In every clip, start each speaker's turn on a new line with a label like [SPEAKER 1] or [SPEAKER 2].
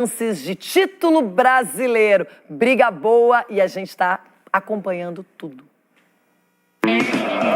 [SPEAKER 1] chances de título brasileiro. Briga boa e a gente está acompanhando tudo.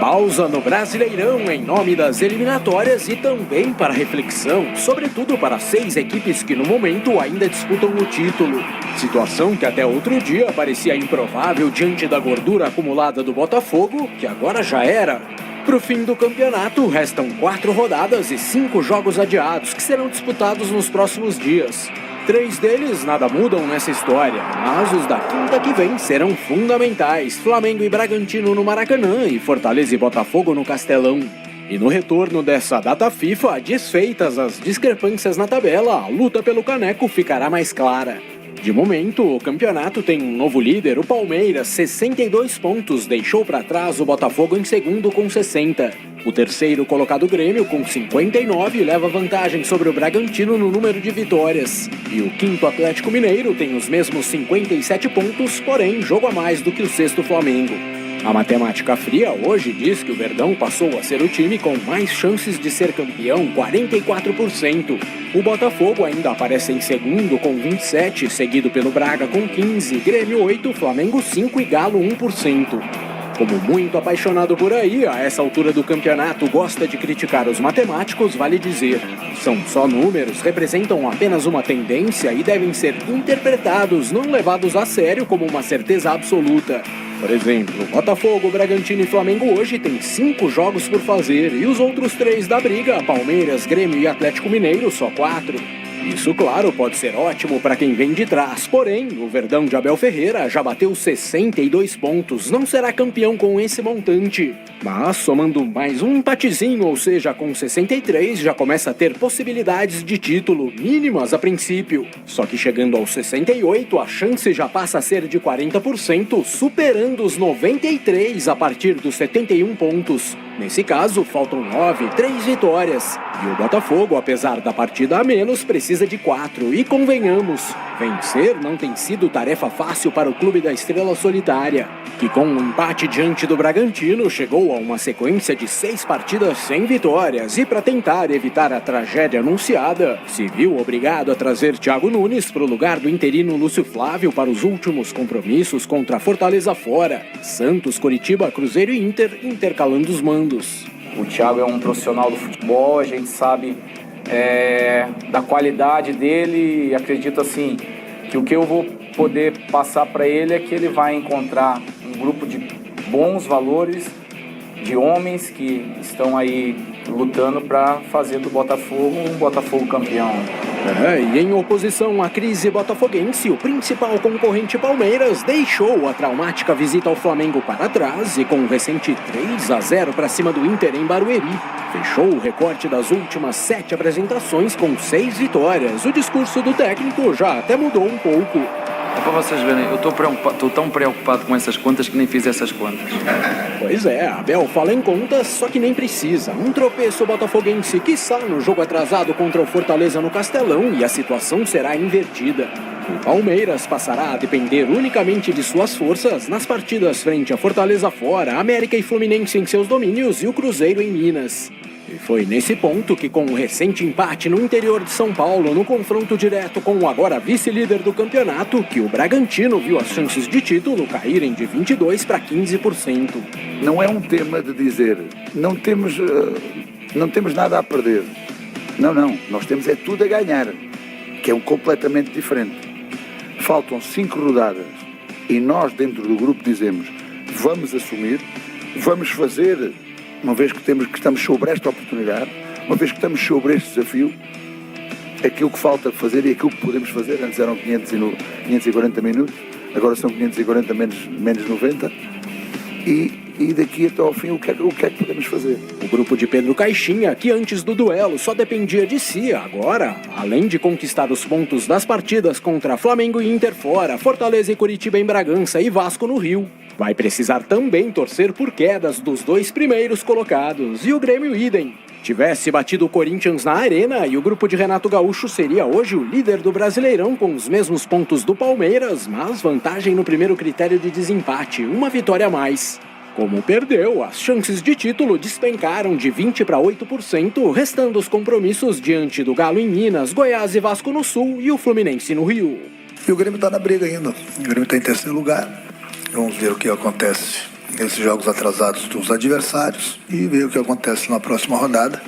[SPEAKER 2] Pausa no Brasileirão em nome das eliminatórias e também para reflexão, sobretudo para 6 equipes que no momento ainda disputam o título. Situação que até outro dia parecia improvável diante da gordura acumulada do Botafogo, que agora já era. Para o fim do campeonato, restam 4 rodadas e 5 jogos adiados que serão disputados nos próximos dias. 3 deles nada mudam nessa história, mas os da quinta que vem serão fundamentais. Flamengo e Bragantino no Maracanã e Fortaleza e Botafogo no Castelão. E no retorno dessa data FIFA, desfeitas as discrepâncias na tabela, a luta pelo caneco ficará mais clara. De momento, o campeonato tem um novo líder, o Palmeiras, 62 pontos, deixou para trás o Botafogo em segundo com 60. O terceiro colocado Grêmio, com 59, leva vantagem sobre o Bragantino no número de vitórias. E o quinto Atlético Mineiro tem os mesmos 57 pontos, porém jogo a mais do que o sexto Flamengo. A matemática fria hoje diz que o Verdão passou a ser o time com mais chances de ser campeão, 44%. O Botafogo ainda aparece em segundo com 27%, seguido pelo Braga com 15%, Grêmio 8%, Flamengo 5% e Galo 1%. Como muito apaixonado por aí, a essa altura do campeonato gosta de criticar os matemáticos, vale dizer. São só números, representam apenas uma tendência e devem ser interpretados, não levados a sério como uma certeza absoluta. Por exemplo, Botafogo, Bragantino e Flamengo hoje têm 5 jogos por fazer e os outros 3 da briga, Palmeiras, Grêmio e Atlético Mineiro, só 4. Isso, claro, pode ser ótimo para quem vem de trás, porém, o Verdão de Abel Ferreira já bateu 62 pontos, não será campeão com esse montante. Mas, somando mais um empatezinho, ou seja, com 63, já começa a ter possibilidades de título, mínimas a princípio. Só que chegando aos 68, a chance já passa a ser de 40%, superando os 93 a partir dos 71 pontos. Nesse caso, faltam 9, 3 vitórias. E o Botafogo, apesar da partida a menos, precisa de 4. E convenhamos, vencer não tem sido tarefa fácil para o clube da Estrela Solitária, que com um empate diante do Bragantino chegou a uma sequência de 6 partidas sem vitórias. E para tentar evitar a tragédia anunciada, se viu obrigado a trazer Thiago Nunes para o lugar do interino Lúcio Flávio para os últimos compromissos contra Fortaleza fora, Santos, Coritiba, Cruzeiro e Inter, intercalando os mandos.
[SPEAKER 3] O Thiago é um profissional do futebol, a gente sabe da qualidade dele e acredito assim que o que eu vou poder passar para ele é que ele vai encontrar um grupo de bons valores, de homens que estão aí lutando para fazer do Botafogo um Botafogo campeão.
[SPEAKER 2] E em oposição à crise botafoguense, o principal concorrente Palmeiras deixou a traumática visita ao Flamengo para trás e com um recente 3-0 para cima do Inter em Barueri, fechou o recorte das últimas 7 apresentações com 6 vitórias. O discurso do técnico já até mudou um pouco.
[SPEAKER 4] É para vocês verem, eu estou tão preocupado com essas contas que nem fiz essas contas.
[SPEAKER 2] Pois é, Abel fala em contas, só que nem precisa. Um tropeço botafoguense, quiçá no jogo atrasado contra o Fortaleza no Castelão, e a situação será invertida. O Palmeiras passará a depender unicamente de suas forças nas partidas frente a Fortaleza fora, América e Fluminense em seus domínios e o Cruzeiro em Minas. E foi nesse ponto que, com o recente empate no interior de São Paulo, no confronto direto com o agora vice-líder do campeonato, que o Bragantino viu as chances de título caírem de 22% para 15%.
[SPEAKER 5] Não é um tema de dizer, não temos nada a perder. Não, nós temos é tudo a ganhar, que é completamente diferente. Faltam 5 rodadas e nós dentro do grupo dizemos, vamos assumir, vamos fazer... Uma vez que estamos sobre esta oportunidade, uma vez que estamos sobre este desafio, aquilo que falta fazer e aquilo que podemos fazer, antes eram 540 minutos, agora são 540 menos 90, e daqui até ao fim o que é que podemos fazer?
[SPEAKER 2] O grupo de Pedro Caixinha, que antes do duelo só dependia de si, agora, além de conquistar os pontos das partidas contra Flamengo e Inter fora, Fortaleza e Coritiba em Bragança e Vasco no Rio, vai precisar também torcer por quedas dos 2 primeiros colocados, e o Grêmio idem. Tivesse batido o Corinthians na Arena e o grupo de Renato Gaúcho seria hoje o líder do Brasileirão com os mesmos pontos do Palmeiras, mas vantagem no primeiro critério de desempate, uma vitória a mais. Como perdeu, as chances de título despencaram de 20% para 8%, restando os compromissos diante do Galo em Minas, Goiás e Vasco no Sul e o Fluminense no Rio.
[SPEAKER 6] E o Grêmio está na briga ainda. O Grêmio está em terceiro lugar. Vamos ver o que acontece nesses jogos atrasados dos adversários e ver o que acontece na próxima rodada.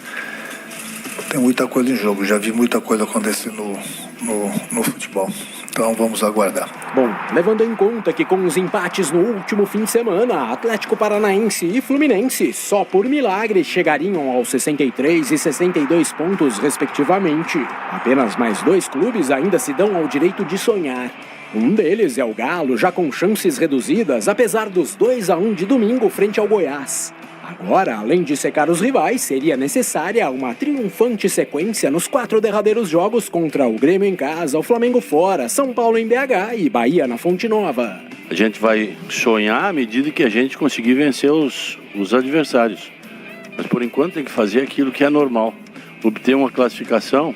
[SPEAKER 6] Tem muita coisa em jogo, já vi muita coisa acontecer no futebol. Então vamos aguardar.
[SPEAKER 2] Bom, levando em conta que com os empates no último fim de semana, Atlético Paranaense e Fluminense, só por milagre, chegariam aos 63 e 62 pontos, respectivamente. Apenas mais 2 clubes ainda se dão ao direito de sonhar. Um deles é o Galo, já com chances reduzidas, apesar dos 2-1 de domingo frente ao Goiás. Agora, além de secar os rivais, seria necessária uma triunfante sequência nos 4 derradeiros jogos contra o Grêmio em casa, o Flamengo fora, São Paulo em BH e Bahia na Fonte Nova.
[SPEAKER 7] A gente vai sonhar à medida que a gente conseguir vencer os adversários. Mas por enquanto tem que fazer aquilo que é normal. Obter uma classificação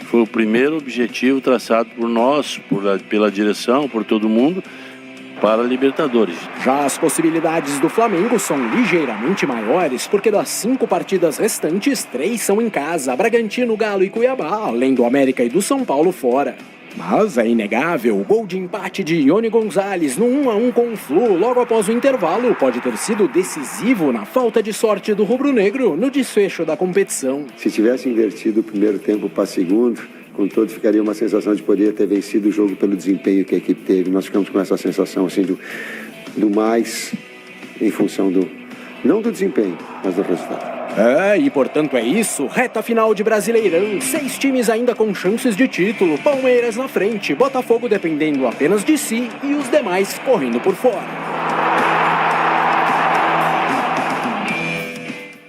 [SPEAKER 7] foi o primeiro objetivo traçado por nós, pela direção, por todo mundo, para a Libertadores.
[SPEAKER 2] Já as possibilidades do Flamengo são ligeiramente maiores, porque das 5 partidas restantes, 3 são em casa, Bragantino, Galo e Cuiabá, além do América e do São Paulo fora. Mas é inegável, o gol de empate de Ione Gonzalez no 1-1 com o Flu logo após o intervalo pode ter sido decisivo na falta de sorte do rubro-negro no desfecho da competição.
[SPEAKER 8] Se tivesse invertido o primeiro tempo para segundo, com todo, ficaria uma sensação de poder ter vencido o jogo pelo desempenho que a equipe teve. Nós ficamos com essa sensação assim, do mais em função não do desempenho, mas do resultado.
[SPEAKER 2] E portanto é isso, reta final de Brasileirão, 6 times ainda com chances de título, Palmeiras na frente, Botafogo dependendo apenas de si e os demais correndo por fora.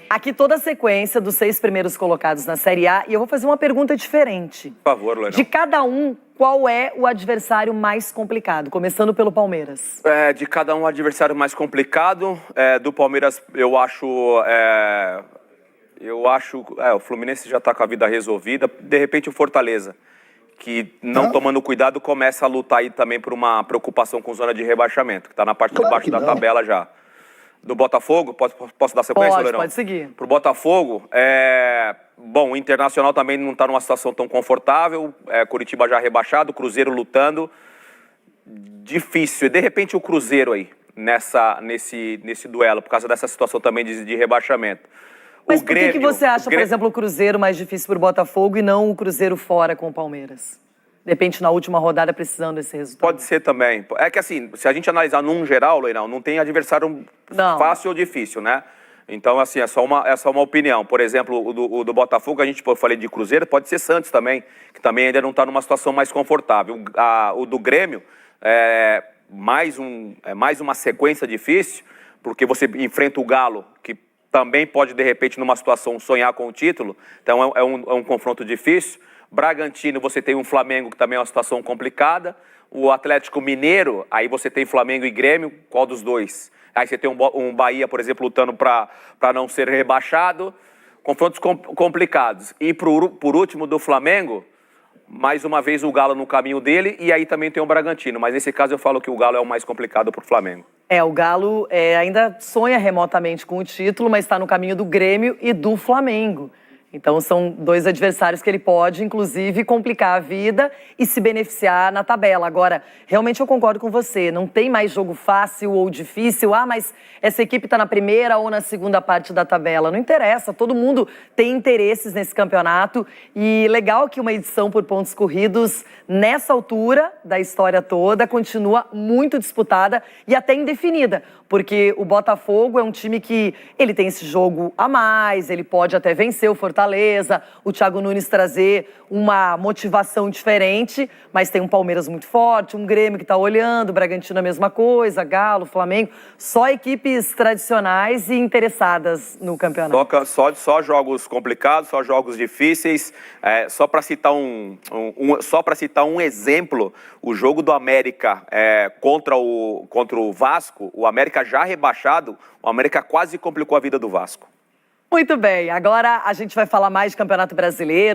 [SPEAKER 1] Aqui toda a sequência dos 6 primeiros colocados na Série A e eu vou fazer uma pergunta diferente.
[SPEAKER 9] Por favor, Loirão.
[SPEAKER 1] De cada um, qual é o adversário mais complicado? Começando pelo Palmeiras.
[SPEAKER 9] De cada um, o adversário mais complicado. Do Palmeiras, eu acho o Fluminense já está com a vida resolvida. De repente, o Fortaleza, que não tomando cuidado, começa a lutar aí também por uma preocupação com zona de rebaixamento, que está na parte de baixo da tabela já. Do Botafogo, posso dar sequência, Loirão?
[SPEAKER 1] Pode seguir.
[SPEAKER 9] Pro Botafogo, bom, o Internacional também não está numa situação tão confortável, Curitiba já rebaixado, Cruzeiro lutando, difícil. E de repente o Cruzeiro aí, nesse duelo, por causa dessa situação também de rebaixamento.
[SPEAKER 1] Mas por que você acha, por exemplo, o Cruzeiro mais difícil pro Botafogo e não o Cruzeiro fora com o Palmeiras? De repente, na última rodada, precisando desse resultado.
[SPEAKER 9] Pode ser também. É que assim, se a gente analisar num geral, Loirão, não tem adversário fácil ou difícil, né? Então, assim, é só uma opinião. Por exemplo, o do Botafogo, eu falei de Cruzeiro, pode ser Santos também, que também ainda não está numa situação mais confortável. O do Grêmio é mais uma sequência difícil, porque você enfrenta o Galo, que também pode, de repente, numa situação, sonhar com o título. Então, é um confronto difícil. Bragantino, você tem um Flamengo, que também é uma situação complicada. O Atlético Mineiro, aí você tem Flamengo e Grêmio, qual dos dois? Aí você tem um Bahia, por exemplo, lutando para não ser rebaixado. Confrontos complicados. E por último, do Flamengo, mais uma vez o Galo no caminho dele, e aí também tem o Bragantino. Mas nesse caso eu falo que o Galo é o mais complicado para o Flamengo.
[SPEAKER 1] O Galo ainda sonha remotamente com o título, mas está no caminho do Grêmio e do Flamengo. Então, são 2 adversários que ele pode, inclusive, complicar a vida e se beneficiar na tabela. Agora, realmente eu concordo com você, não tem mais jogo fácil ou difícil. Mas essa equipe está na primeira ou na segunda parte da tabela. Não interessa, todo mundo tem interesses nesse campeonato. E legal que uma edição por pontos corridos, nessa altura da história toda, continua muito disputada e até indefinida. Porque o Botafogo é um time que ele tem esse jogo a mais, ele pode até vencer o Fortaleza, o Thiago Nunes trazer uma motivação diferente, mas tem um Palmeiras muito forte, um Grêmio que está olhando, o Bragantino a mesma coisa, Galo, Flamengo, só equipes tradicionais e interessadas no campeonato.
[SPEAKER 9] Só jogos complicados, só jogos difíceis. Só para citar um exemplo, o jogo do América contra o Vasco, o América já rebaixado, o América quase complicou a vida do Vasco.
[SPEAKER 1] Muito bem, agora a gente vai falar mais de Campeonato Brasileiro.